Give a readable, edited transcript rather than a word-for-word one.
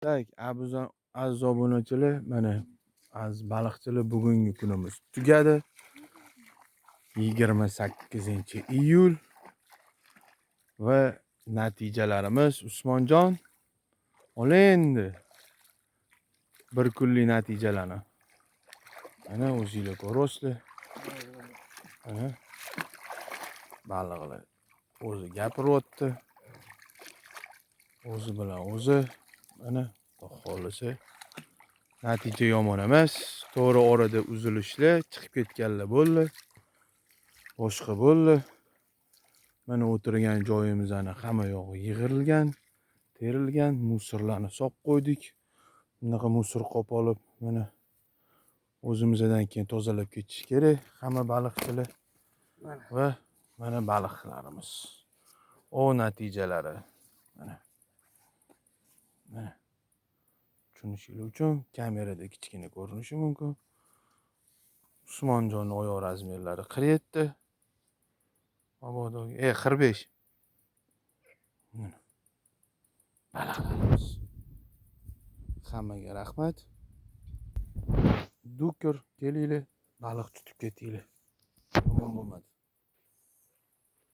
Tak, aziz obunachilar, mana aziz baliqchilar, bugungi kunimiz tugadi. 28-iyul va natijalarimiz Usmonjon, ol endi bir kunlik natijalarni. Mana o'zingizlar ko'rasizlar. Mana baliqlar o'zi gapiryapti. O'zi bilan o'zi. Mana Xudo xolisa natija yomon emas. To'g'ri orada uzilishlar, chiqib ketganlar bo'ldi. Boshqa bo'ldi. Mana o'tirgan joyimizning hamma yog'i yig'ilgan, terilgan, musorlarni solib qo'ydik. Bunaqa musor qop olib, mana o'zimizdan keyin tozalab ketish kerak hamma baliqchilar. Va mana baliqlarimiz. O natijalari. Mana. Mana. Tushunishingiz uchun kamerada kichkina ko'rinishi mumkin. Usmonjonning oyoq razmerlari 47. Mabodo 45. Mana. Baliqlarimiz. Hammaga rahmat. Dukur kelinglar, baliq tutib ketinglar. Yomon bo'lmadi.